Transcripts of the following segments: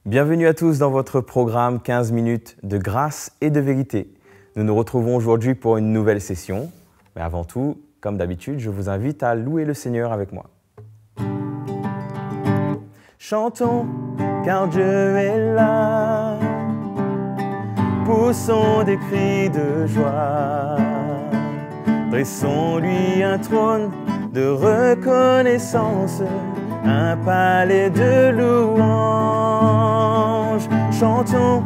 Bienvenue à tous dans votre programme 15 minutes de grâce et de vérité. Nous nous retrouvons aujourd'hui pour une nouvelle session. Mais avant tout, comme d'habitude, je vous invite à louer le Seigneur avec moi. Chantons, car Dieu est là. Poussons des cris de joie. Dressons-lui un trône de reconnaissance, un palais de louange. Chantons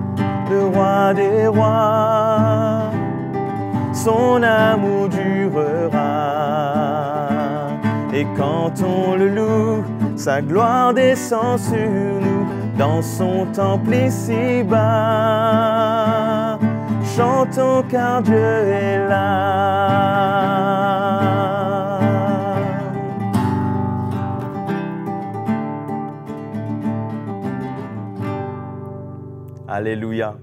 le roi des rois, son amour durera. Et quand on le loue, sa gloire descend sur nous, dans son temple ici-bas. Chantons car Dieu est là. Alléluia!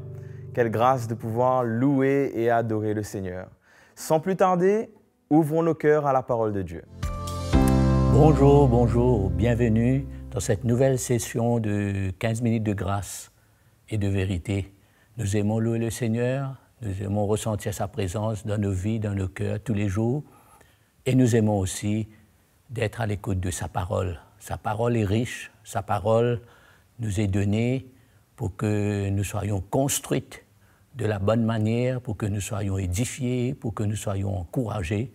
Quelle grâce de pouvoir louer et adorer le Seigneur. Sans plus tarder, ouvrons nos cœurs à la parole de Dieu. Bonjour, bonjour, bienvenue dans cette nouvelle session de 15 minutes de grâce et de vérité. Nous aimons louer le Seigneur, nous aimons ressentir sa présence dans nos vies, dans nos cœurs tous les jours, et nous aimons aussi d'être à l'écoute de sa parole. Sa parole est riche, sa parole nous est donnée pour que nous soyons construites de la bonne manière, pour que nous soyons édifiés, pour que nous soyons encouragés.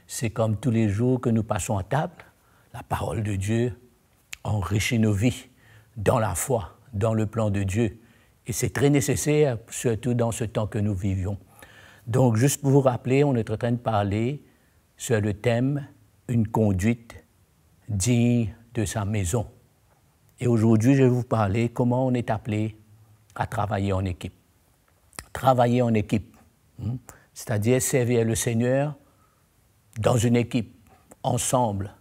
C'est comme tous les jours que nous passons à table, la parole de Dieu enrichit nos vies dans la foi, dans le plan de Dieu. Et c'est très nécessaire, surtout dans ce temps que nous vivions. Donc, juste pour vous rappeler, on est en train de parler sur le thème « Une conduite digne de sa maison ». Et aujourd'hui, je vais vous parler comment on est appelé à travailler en équipe. Travailler en équipe, c'est-à-dire servir le Seigneur dans une équipe, ensemble.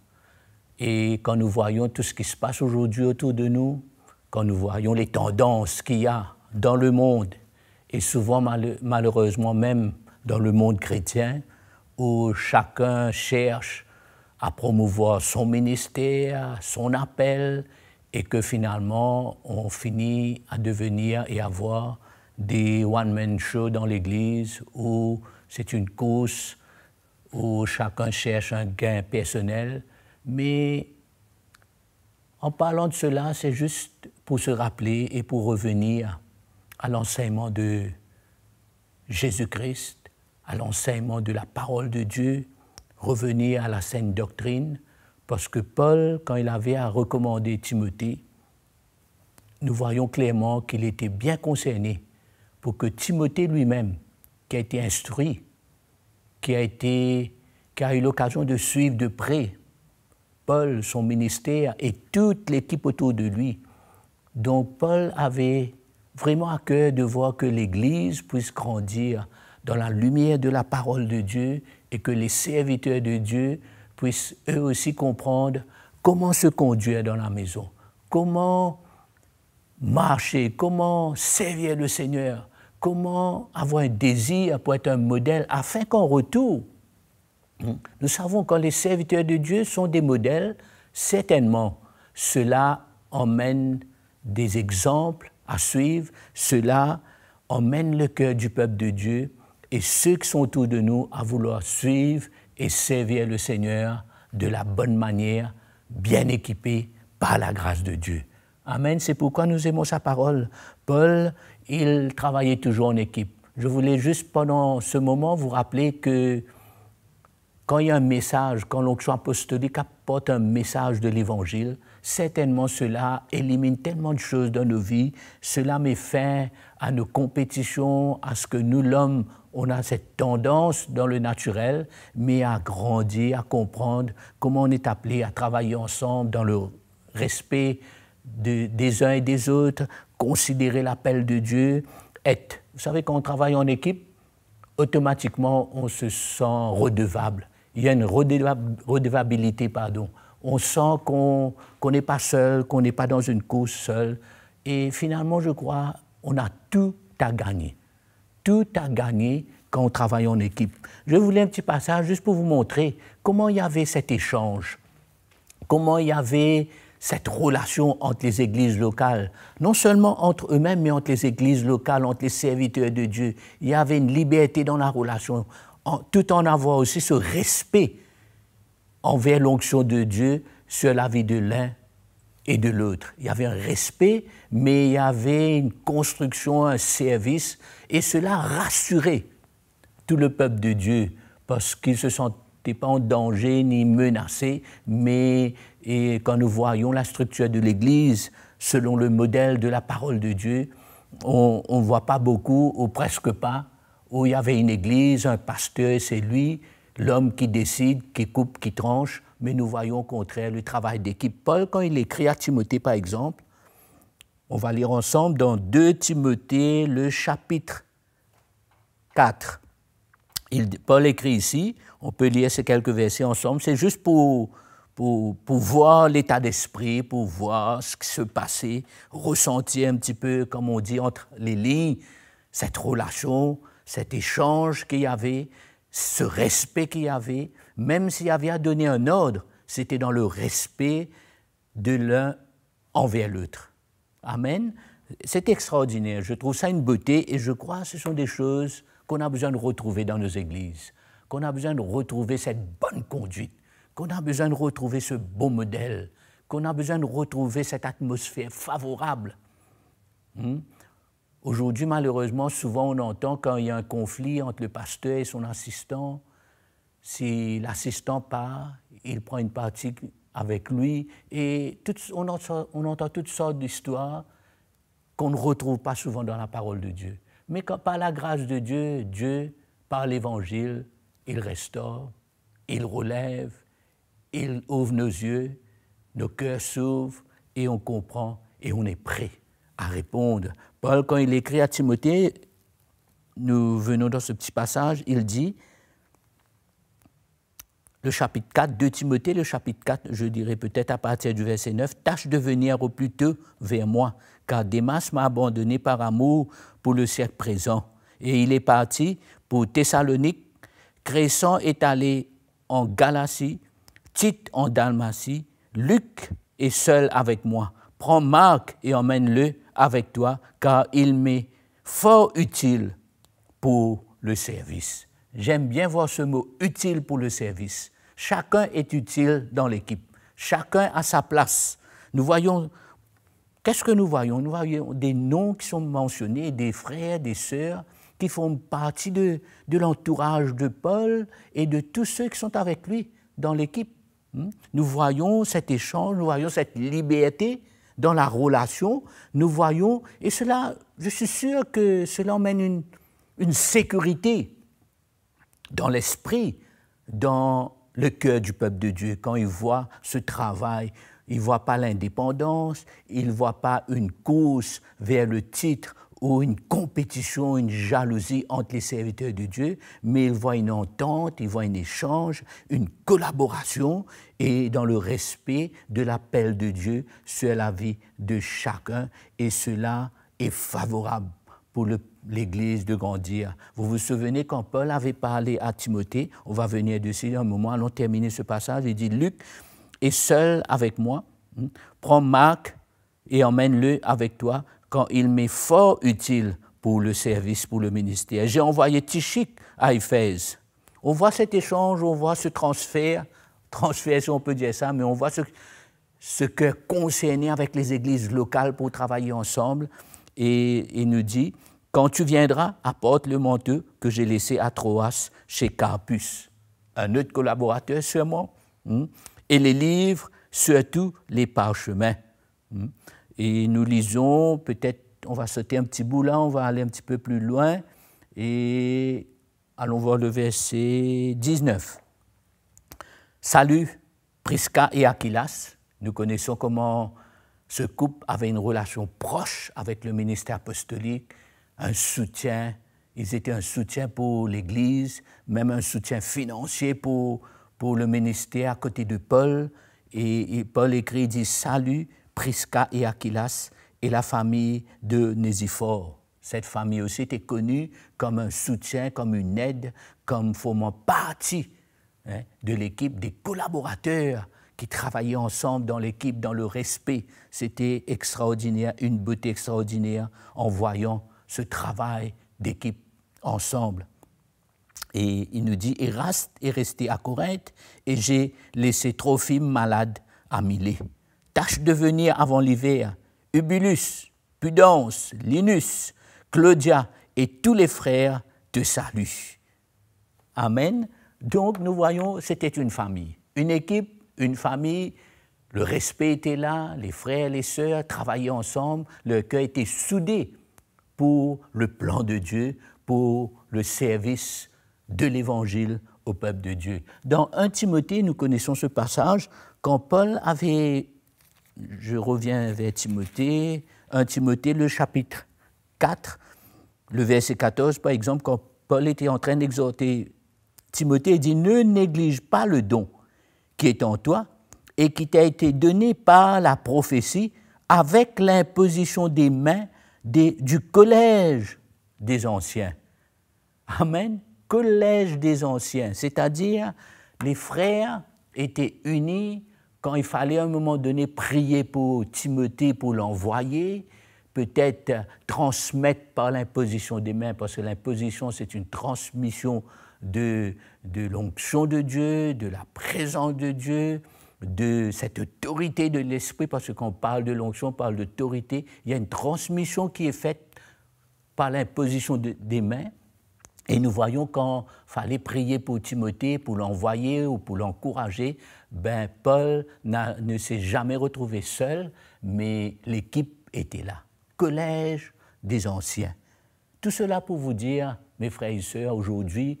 Et quand nous voyons tout ce qui se passe aujourd'hui autour de nous, quand nous voyons les tendances qu'il y a dans le monde, et souvent malheureusement même dans le monde chrétien, où chacun cherche à promouvoir son ministère, son appel, et que finalement on finit à devenir et avoir des one-man shows dans l'Église, où c'est une course, où chacun cherche un gain personnel. Mais en parlant de cela, c'est juste pour se rappeler et pour revenir à l'enseignement de Jésus-Christ, à l'enseignement de la parole de Dieu, revenir à la saine doctrine, parce que Paul, quand il avait à recommander Timothée, nous voyons clairement qu'il était bien concerné pour que Timothée lui-même, qui a été instruit, qui a eu l'occasion de suivre de près Paul, son ministère et toute l'équipe autour de lui. Donc Paul avait vraiment à cœur de voir que l'Église puisse grandir dans la lumière de la parole de Dieu et que les serviteurs de Dieu puissent eux aussi comprendre comment se conduire dans la maison, comment marcher, comment servir le Seigneur, comment avoir un désir pour être un modèle afin qu'en retour, nous savons que quand les serviteurs de Dieu sont des modèles, certainement, cela emmène des exemples à suivre, cela emmène le cœur du peuple de Dieu et ceux qui sont autour de nous à vouloir suivre et servir le Seigneur de la bonne manière, bien équipés par la grâce de Dieu. Amen, c'est pourquoi nous aimons sa parole. Paul, il travaillait toujours en équipe. Je voulais juste pendant ce moment vous rappeler que quand il y a un message, quand l'onction apostolique apporte un message de l'Évangile, certainement cela élimine tellement de choses dans nos vies, cela met fin à nos compétitions, à ce que nous, l'homme, on a cette tendance dans le naturel, mais à grandir, à comprendre comment on est appelé à travailler ensemble dans le respect des uns et des autres, considérer l'appel de Dieu, être. Vous savez, quand on travaille en équipe, automatiquement, on se sent redevable. Il y a une redevabilité, pardon. On sent qu'on n'est pas seul, qu'on n'est pas dans une course seule. Et finalement, je crois, on a tout à gagner. Tout à gagner quand on travaille en équipe. Je voulais un petit passage juste pour vous montrer comment il y avait cet échange, comment il y avait cette relation entre les églises locales, non seulement entre eux-mêmes, mais entre les églises locales, entre les serviteurs de Dieu. Il y avait une liberté dans la relation, tout en avoir aussi ce respect envers l'onction de Dieu sur la vie de l'un et de l'autre. Il y avait un respect, mais il y avait une construction, un service, et cela rassurait tout le peuple de Dieu, parce qu'ils ne se sentaient pas en danger ni menacés, mais et quand nous voyons la structure de l'Église, selon le modèle de la parole de Dieu, on ne voit pas beaucoup, ou presque pas, où il y avait une Église, un pasteur, c'est lui, l'homme qui décide, qui coupe, qui tranche, mais nous voyons au contraire le travail d'équipe. Paul, quand il écrit à Timothée, par exemple, on va lire ensemble dans 2 Timothée, le chapitre 4. Paul écrit ici, on peut lire ces quelques versets ensemble, c'est juste pour voir l'état d'esprit, pour voir ce qui se passait, ressentir un petit peu, comme on dit, entre les lignes, cette relation, cet échange qu'il y avait, ce respect qu'il y avait, même s'il y avait à donner un ordre, c'était dans le respect de l'un envers l'autre. Amen. C'est extraordinaire, je trouve ça une beauté et je crois que ce sont des choses qu'on a besoin de retrouver dans nos églises, qu'on a besoin de retrouver cette bonne conduite, qu'on a besoin de retrouver ce beau modèle, qu'on a besoin de retrouver cette atmosphère favorable. Aujourd'hui, malheureusement, souvent on entend quand il y a un conflit entre le pasteur et son assistant, si l'assistant part, il prend une partie avec lui et on entend toutes sortes d'histoires qu'on ne retrouve pas souvent dans la parole de Dieu. Mais par la grâce de Dieu, Dieu, par l'Évangile, il restaure, il relève, il ouvre nos yeux, nos cœurs s'ouvrent et on comprend et on est prêt à répondre. Paul, quand il écrit à Timothée, nous venons dans ce petit passage, il dit, le chapitre 4, 2 Timothée, le chapitre 4, je dirais peut-être à partir du verset 9, « Tâche de venir au plus tôt vers moi, car Démas m'a abandonné par amour pour le siècle présent. Et il est parti pour Thessalonique, Crescens est allé en Galatie, Tite en Dalmatie, Luc est seul avec moi. Prends Marc et emmène-le avec toi, car il m'est fort utile pour le service. » J'aime bien voir ce mot « utile pour le service ». Chacun est utile dans l'équipe. Chacun a sa place. Nous voyons, qu'est-ce que nous voyons? Nous voyons des noms qui sont mentionnés, des frères, des sœurs, qui font partie de l'entourage de Paul et de tous ceux qui sont avec lui dans l'équipe. Nous voyons cet échange, nous voyons cette liberté dans la relation, nous voyons, et cela, je suis sûr que cela emmène une sécurité dans l'esprit, dans le cœur du peuple de Dieu. Quand il voit ce travail, il ne voit pas l'indépendance, il ne voit pas une course vers le titre ou une compétition, une jalousie entre les serviteurs de Dieu, mais il voit une entente, il voit un échange, une collaboration et dans le respect de l'appel de Dieu sur la vie de chacun. Et cela est favorable pour l'Église de grandir. Vous vous souvenez quand Paul avait parlé à Timothée, on va venir dessus un moment, allons terminer ce passage, il dit « Luc est seul avec moi, prends Marc et emmène-le avec toi, quand il m'est fort utile pour le service, pour le ministère. » J'ai envoyé Tychik à Éphèse. On voit cet échange, on voit ce transfert si on peut dire ça, mais on voit ce cœur concerné avec les églises locales pour travailler ensemble. Et il nous dit, quand tu viendras, apporte le manteau que j'ai laissé à Troas chez Carpus, un autre collaborateur sûrement, et les livres, surtout les parchemins. Et nous lisons, peut-être on va sauter un petit bout là, on va aller un petit peu plus loin, et allons voir le verset 19. Salut Prisca et Aquilas, nous connaissons comment ce couple avait une relation proche avec le ministère apostolique, un soutien, ils étaient un soutien pour l'Église, même un soutien financier pour le ministère à côté de Paul. Et Paul écrit, il dit « Salut Prisca et Aquilas et la famille de Nésiphore ». Cette famille aussi était connue comme un soutien, comme une aide, comme formant partie de l'équipe, des collaborateurs qui travaillaient ensemble dans l'équipe, dans le respect. C'était extraordinaire, une beauté extraordinaire en voyant ce travail d'équipe ensemble. Et il nous dit, Eraste est resté à Corinthe et j'ai laissé Trophime malade à Milet. Tâche de venir avant l'hiver. Eubulus, Pudence, Linus, Claudia et tous les frères te saluent. Amen. Donc nous voyons, c'était une famille, une équipe, une famille. Le respect était là, les frères, les sœurs travaillaient ensemble, leur cœur était soudé pour le plan de Dieu, pour le service de l'Évangile au peuple de Dieu. Dans 1 Timothée, nous connaissons ce passage, quand Paul avait, je reviens vers Timothée, 1 Timothée, le chapitre 4, le verset 14, par exemple, quand Paul était en train d'exhorter Timothée, il dit « Ne néglige pas le don qui est en toi et qui t'a été donné par la prophétie avec l'imposition des mains du collège des anciens. » Amen. Collège des anciens, c'est-à-dire les frères étaient unis quand il fallait à un moment donné prier pour Timothée, pour l'envoyer, peut-être transmettre par l'imposition des mains, parce que l'imposition c'est une transmission de l'onction de Dieu, de la présence de Dieu, de cette autorité de l'Esprit, parce que quand on parle de l'onction, on parle d'autorité, il y a une transmission qui est faite par l'imposition des mains. Et nous voyons quand il fallait prier pour Timothée, pour l'envoyer ou pour l'encourager, ben Paul ne s'est jamais retrouvé seul, mais l'équipe était là. Collège des anciens. Tout cela pour vous dire, mes frères et sœurs, aujourd'hui,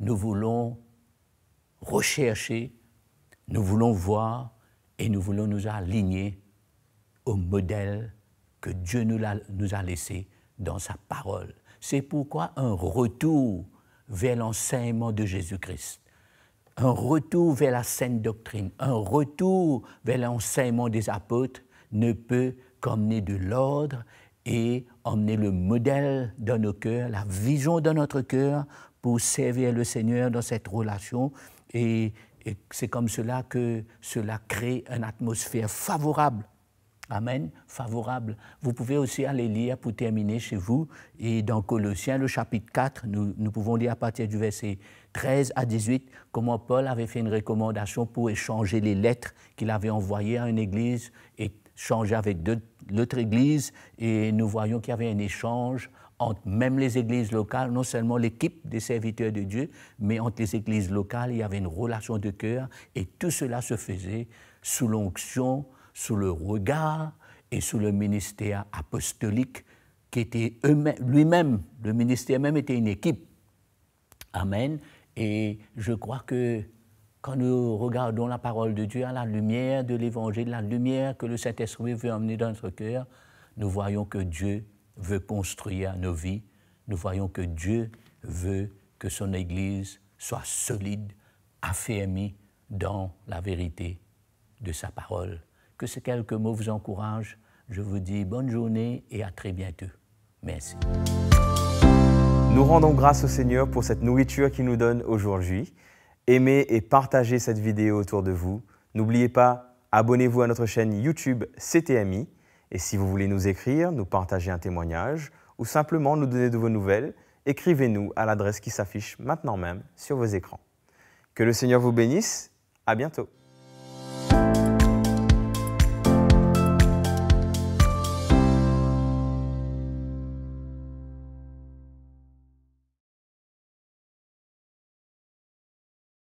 nous voulons rechercher, nous voulons voir et nous voulons nous aligner au modèle que Dieu nous a laissé dans sa parole. C'est pourquoi un retour vers l'enseignement de Jésus-Christ, un retour vers la saine doctrine, un retour vers l'enseignement des apôtres ne peut qu'emmener de l'ordre et emmener le modèle dans nos cœurs, la vision dans notre cœur pour servir le Seigneur dans cette relation. Et c'est comme cela que cela crée une atmosphère favorable. Amen, favorable. Vous pouvez aussi aller lire pour terminer chez vous. Et dans Colossiens, le chapitre 4, nous pouvons lire à partir du verset 13 à 18 comment Paul avait fait une recommandation pour échanger les lettres qu'il avait envoyées à une église et changer avec l'autre église. Et nous voyons qu'il y avait un échange entre même les églises locales, non seulement l'équipe des serviteurs de Dieu, mais entre les églises locales, il y avait une relation de cœur. Et tout cela se faisait sous l'onction, sous le regard et sous le ministère apostolique qui était lui-même, le ministère même était une équipe. Amen. Et je crois que quand nous regardons la parole de Dieu à la lumière de l'Évangile, la lumière que le Saint-Esprit veut emmener dans notre cœur, nous voyons que Dieu veut construire nos vies. Nous voyons que Dieu veut que son Église soit solide, affermie dans la vérité de sa parole. Que ces quelques mots vous encouragent. Je vous dis bonne journée et à très bientôt. Merci. Nous rendons grâce au Seigneur pour cette nourriture qu'il nous donne aujourd'hui. Aimez et partagez cette vidéo autour de vous. N'oubliez pas, abonnez-vous à notre chaîne YouTube CTMI. Et si vous voulez nous écrire, nous partager un témoignage ou simplement nous donner de vos nouvelles, écrivez-nous à l'adresse qui s'affiche maintenant même sur vos écrans. Que le Seigneur vous bénisse. À bientôt.